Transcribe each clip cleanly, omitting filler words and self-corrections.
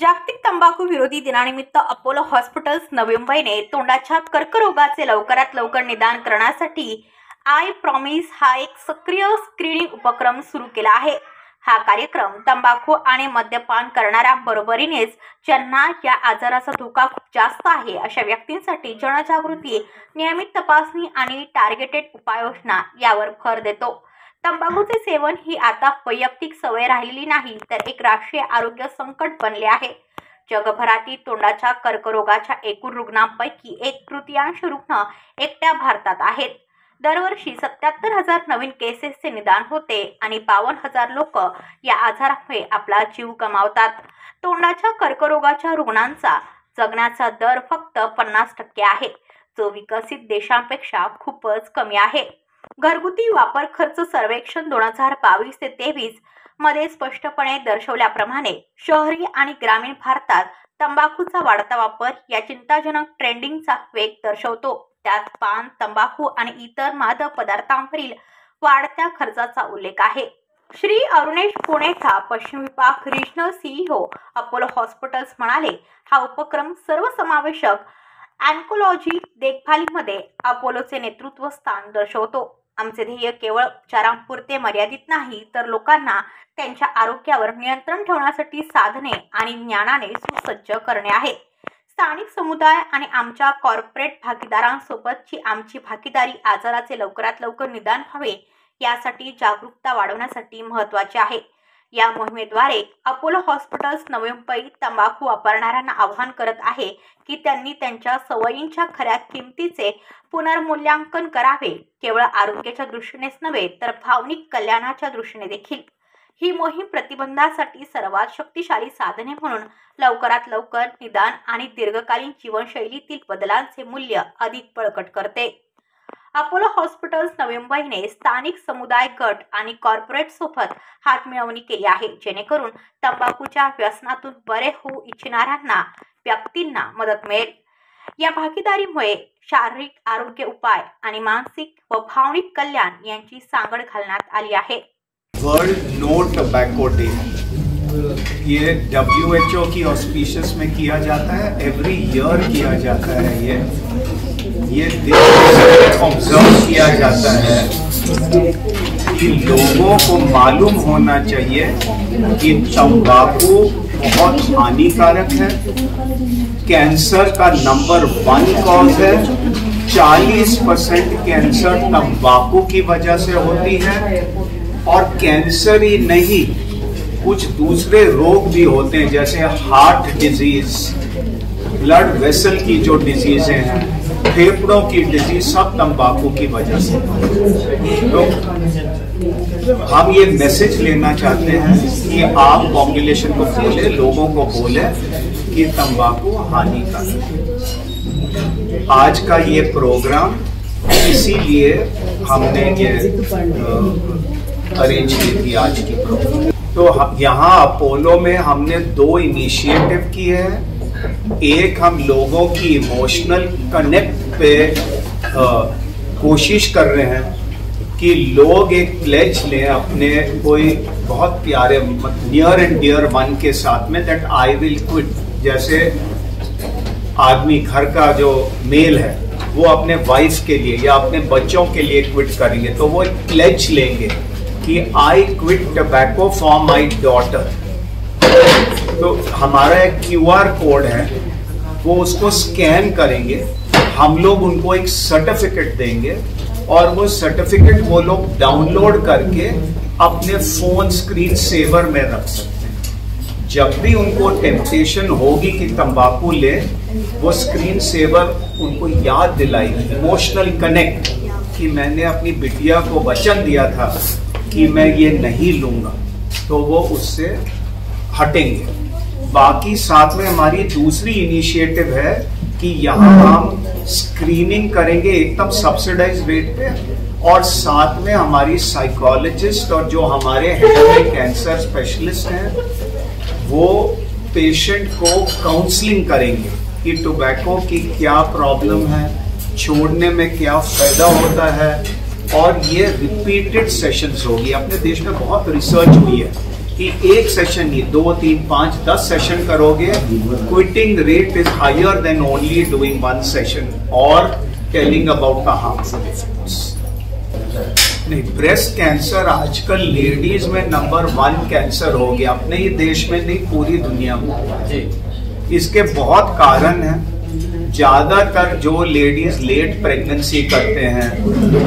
जागतिक तंबाखू विरोधी दिनानिमित्त अपोलो हॉस्पिटल्स नवी मुंबईने तोंडाच्या कर्करोगाचे लवकरात लवकर निदान करण्यासाठी आय प्रॉमिस हा एक सक्रिय स्क्रीनिंग उपक्रम सुरू केला आहे। हा कार्यक्रम तंबाखू आणि मद्यपान करणाऱ्या बरोबरीनेच ज्यांना या आजाराचा धोका खूप जास्त आहे अशा व्यक्तींसाठी जनजागृती, नियमित तपासणी आणि टार्गेटेड उपाययोजना यावर भर देतो। तंबाखूचे सेवन ही आता वैयक्तिक सवय राहिलेली नाही तर एक राष्ट्रीय आरोग्य संकट बनले आहे। जगभरातील तोंडाच्या कर्करोगाच्या एकूण रुग्णांपैकी 1/3 रुग्ण एकट्या भारतात आहेत। दरवर्षी 77,000 नवीन केसेसचे निदान होते आणि 52,000 लोक या आजारामुळे आपला जीव गमावतात। तोंडाच्या कर्करोगाच्या रुग्णांचा जगण्याचा दर फक्त 50% आहे, जो विकसित देशांपेक्षा खूपच कमी आहे। घरगुती वापर खर्च सर्वेक्षण 2022 ते 23 मध्ये स्पष्टपणे दर्शवल्याप्रमाणे शहरी आणि ग्रामीण भारतात तंबाखूचा वाढता वापर या चिंताजनक ट्रेंडिंगचा वेग दर्शवतो। त्यात पान, तंबाखू आणि इतर मादक पदार्थांवरील वाढत्या खर्चाचा उल्लेख आहे। श्री अरुणेश पुणेठा, पश्चिम विभाग रिजनल सीईओ, अपोलो हॉस्पिटल्स म्हणाले, हा उपक्रम सर्वसमावेशक ऑन्कोलॉजी देखभालीमध्ये अपोलोचे नेतृत्व स्थान दर्शवतो। आमचे ध्येय केवळ उपचारांपुरते मर्यादित नाही तर लोकांना त्यांच्या आरोग्यावर नियंत्रण ठेवण्यासाठी साधने आणि ज्ञानाने सुसज्ज करणे आहे। स्थानिक समुदाय आणि आमच्या कॉर्पोरेट भागीदारांसोबतची आमची भागीदारी आजाराचे लवकरात लवकर निदान व्हावे यासाठी जागरूकता वाढवण्यासाठी महत्त्वाची आहे। या मोहिमेद्वारे अपोलो हॉस्पिटल्स नवी मुंबई तंबाखू वापरणाऱ्यांना आवाहन करत आहे की त्यांनी त्यांच्या सवयींच्या खऱ्या किमतीचे पुनर्मूल्यांकन करावे, केवळ आरोग्याच्या दृष्टीनेच नव्हे तर भावनिक कल्याणाच्या दृष्टीने देखील। ही मोहीम प्रतिबंधासाठी सर्वात शक्तिशाली साधने म्हणून लवकरात लवकर निदान आणि दीर्घकालीन जीवनशैलीतील बदलांचे मूल्य अधिक बळकट करते। अपोलो हॉस्पिटल्स नवी मुंबईने स्थानिक समुदाय गट आणि कॉर्पोरेट सोबत हातमिळवणी केली आहे, जेणेकरून तंबाखूच्या व्यसनातून बरे होऊ इच्छिणाऱ्यांना व्यक्तींना मदत मिळेल। या भागीदारीमुळे शारीरिक आरोग्य उपाय आणि मानसिक व भावनिक कल्याण यांची सांगड घालण्यात आली आहे। वर्ल्ड नो टबैको डे ये WHO की ऑस्पिशियस में किया जाता है, एवरी ईयर किया जाता है। ये दिन ऑब्जर्व किया जाता है कि लोगों को मालूम होना चाहिए कि तंबाकू बहुत हानिकारक है, कैंसर का नंबर 1 कॉज है। 40% कैंसर तंबाकू की वजह से होती है और कैंसर ही नहीं, कुछ दूसरे रोग भी होते हैं जैसे हार्ट डिजीज, ब्लड वेसल की जो डिजीजें हैं, फेफड़ों की डिजीज, सब तंबाकू की वजह से। तो हम ये मैसेज लेना चाहते हैं कि आप पॉपुलेशन को बोले, लोगों को बोले कि तंबाकू हानिकारक है। आज का ये प्रोग्राम इसीलिए हमने ये अरेंज की थी आज की प्रोग्राम। तो यहाँ अपोलो में हमने 2 इनिशिएटिव किए हैं। एक, हम लोगों की इमोशनल कनेक्ट पे कोशिश कर रहे हैं कि लोग एक प्लेज लें अपने कोई बहुत प्यारे नियर एंड डियर वन के साथ में, दैट आई विल क्विट। जैसे आदमी घर का जो मेल है वो अपने वाइफ के लिए या अपने बच्चों के लिए क्विट करेंगे, तो वो एक प्लेज लेंगे कि I quit tobacco for my daughter. तो हमारा एक QR कोड है, वो उसको स्कैन करेंगे, हम लोग उनको एक सर्टिफिकेट देंगे और वो सर्टिफिकेट वो लोग डाउनलोड करके अपने फोन स्क्रीन सेवर में रख सकते हैं। जब भी उनको टेम्पटेशन होगी कि तंबाकू ले, वो स्क्रीन सेवर उनको याद दिलाएगी, इमोशनल कनेक्ट, कि मैंने अपनी बिटिया को वचन दिया था कि मैं ये नहीं लूंगा, तो वो उससे हटेंगे। बाकी साथ में हमारी दूसरी इनिशिएटिव है कि यहाँ हम स्क्रीनिंग करेंगे एकदम सब्सिडाइज रेट पे, और साथ में हमारी साइकोलॉजिस्ट और जो हमारे हेड में कैंसर स्पेशलिस्ट हैं वो पेशेंट को काउंसलिंग करेंगे कि टोबैको की क्या प्रॉब्लम है, छोड़ने में क्या फायदा होता है, और ये रिपीटेड सेशंस होगी। अपने देश में बहुत रिसर्च हुई है कि एक सेशन नहीं, 2, 3, 5, 10 सेशन करोगे, quitting rate is higher than only doing 1 session और telling about the harmful effects. नहीं, ब्रेस्ट कैंसर आजकल लेडीज में नंबर 1 कैंसर हो गया, अपने ही देश में नहीं, पूरी दुनिया में। इसके बहुत कारण हैं। ज्यादातर जो लेडीज लेट प्रेगनेंसी करते हैं,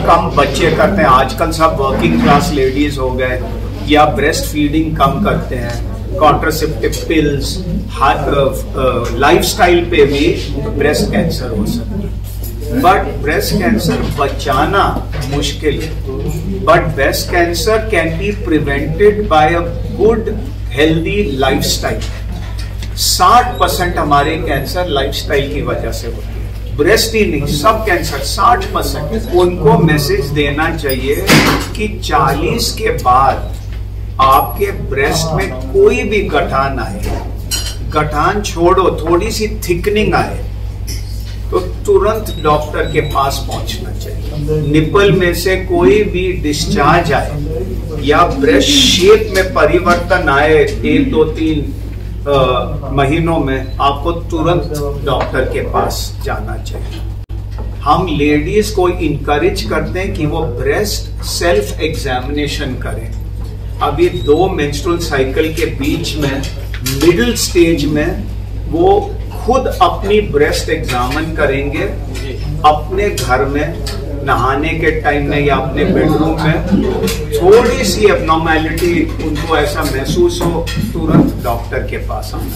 कम बच्चे करते हैं, आजकल सब वर्किंग क्लास लेडीज हो गए, या ब्रेस्ट फीडिंग कम करते हैं, कॉन्ट्रासेप्टिव पिल्स, लाइफस्टाइल पे भी ब्रेस्ट कैंसर हो सकता है। बट ब्रेस्ट कैंसर बचाना मुश्किल है, but breast cancer can be prevented by a good healthy lifestyle. 60% हमारे कैंसर लाइफस्टाइल की वजह से होती है, ब्रेस्ट ही नहीं, सब कैंसर 60%। उनको मैसेज देना चाहिए कि 40 के बाद आपके ब्रेस्ट में कोई भी गठान आए, गठान छोड़ो, थोड़ी सी थिकनिंग आए तो तुरंत डॉक्टर के पास पहुंचना चाहिए। निपल में से कोई भी डिस्चार्ज आए या ब्रेस्ट शेप में परिवर्तन आए 1, 2, 3 महीनों में, आपको तुरंत डॉक्टर के पास जाना चाहिए। हम लेडीज को इनकरेज करते हैं कि वो ब्रेस्ट सेल्फ एग्जामिनेशन करें। अभी 2 मेंस्ट्रुअल साइकिल के बीच में मिडिल स्टेज में वो खुद अपनी ब्रेस्ट एग्जामिन करेंगे, अपने घर में नहाने के टाइम में या अपने बेडरूम में थोड़ी सी एबनॉर्मैलिटी उनको ऐसा महसूस हो, तुरंत डॉक्टर के पास आना,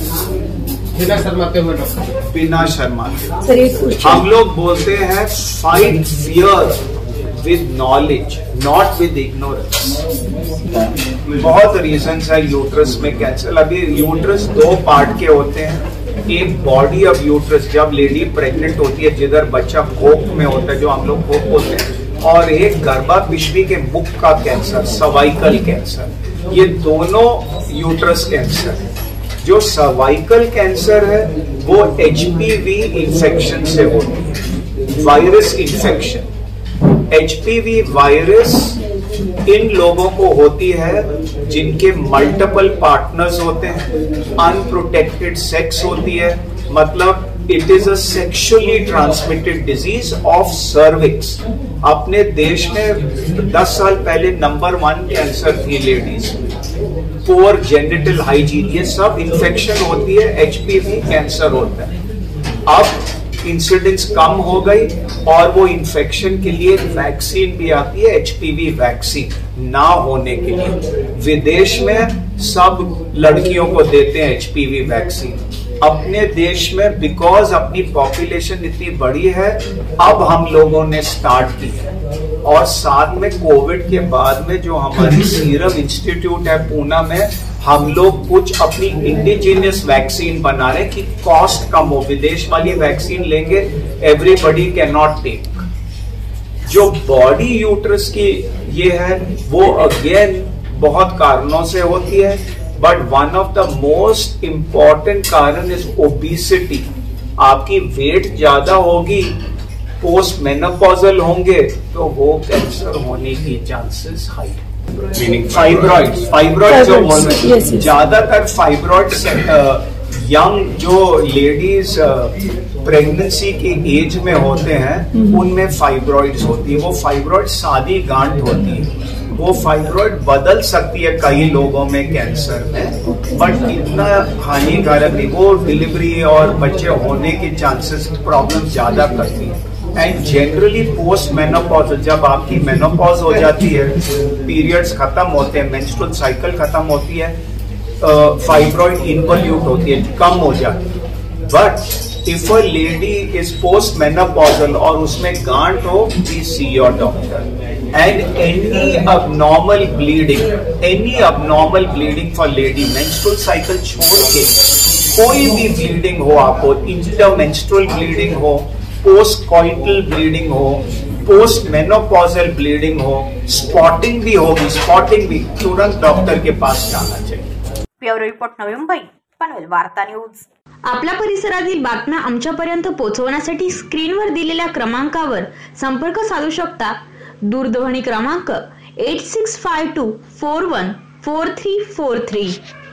बिना शर्माते हुए डॉक्टर, बिना शर्माते। हम लोग बोलते हैं fight fear with knowledge, not with ignorance. बहुत रीजंस है यूट्रस में कैंसर। अभी यूट्रस 2 पार्ट के होते हैं, एक बॉडी ऑफ यूट्रस जब लेडी प्रेग्नेंट होती है, जिधर बच्चा कोख में होता है, जो हम लोग कोख बोलते हैं, और एक गर्भापिशवी के मुख का कैंसर, सर्वाइकल कैंसर। ये दोनों यूट्रस कैंसर है। जो सर्वाइकल कैंसर है वो HPV इन्फेक्शन से होती है, virus infection. HPV virus in लोगों को होती है जिनके मल्टीपल पार्टनर्स होते हैं, अनप्रोटेक्टेड सेक्स होती है, मतलब it is a sexually transmitted disease of cervix. अपने देश में 10 साल पहले नंबर 1 कैंसर थी लेडीज, पोअर जेनिटल हाइजीन, ये सब इन्फेक्शन होती है, HPV कैंसर होता है। अब इंसिडेंस कम हो गई और वो इन्फेक्शन के लिए वैक्सीन भी आती है, HPV वैक्सीन ना होने के लिए। विदेश में सब लड़कियों को देते हैं HPV वैक्सीन। अपने देश में बिकॉज अपनी पॉपुलेशन इतनी बड़ी है, अब हम लोगों ने स्टार्ट की है। और साथ में कोविड के बाद में जो हमारी सीरम इंस्टीट्यूट है पूना में, हम लोग कुछ अपनी इंडिजिनियस वैक्सीन बना रहे हैं कि कॉस्ट कम हो। विदेश वाली वैक्सीन लेंगे, एवरीबॉडी कैन नॉट टेक। जो बॉडी यूट्रस की ये है वो अगेन बहुत कारणों से होती है, but one of the most important कारण इज ओबेसिटी। आपकी वेट ज्यादा होगी, पोस्ट मेनोपॉजल होंगे तो वो कैंसर होने की चांसेस हाई। फाइब्रॉइड जो ज्यादातर फाइब्रॉइड यंग जो लेडीज प्रेगनेंसी की एज में होते हैं उनमें फाइब्रॉइड्स होती है। वो फाइब्रॉइड सादी गांठ होती है, वो फाइब्रॉइड बदल सकती है कई लोगों में कैंसर में, बट इतना हानिकारक नहीं। वो डिलीवरी और बच्चे होने के चांसेस प्रॉब्लम ज्यादा करती है। एंड जनरली पोस्ट मेनोपॉज, जब आपकी मेनोपॉज हो जाती है, पीरियड्स खत्म होते हैं, मेंस्ट्रुअल साइकिल खत्म होती है, फाइब्रॉइड इनवॉल्यूट होती है, कम हो जाती है। But if a lady is post menopausal और उसमें गांठ हो, please see your doctor. And any abnormal bleeding for lady, menstrual cycle छोड़ के कोई भी ब्लीडिंग हो, आपको इंटरमेंस्ट्रुअल ब्लीडिंग हो, पोस्ट कॉइटल ब्लीडिंग हो, पोस्ट मेनोपॉजल ब्लीडिंग हो, स्पॉटिंग भी होगी, स्पॉटिंग भी तुरंत डॉक्टर के पास जाना चाहिए। Bureau report, Navi Mumbai. पनवेल वार्ता न्यूज. आपल्या परिसरातील बातम्या आमच्यापर्यंत पोहोचवण्यासाठी स्क्रीनवर दिलेल्या क्रमांकावर संपर्क साधू शकता. दूरध्वनी क्रमांक 8652414343.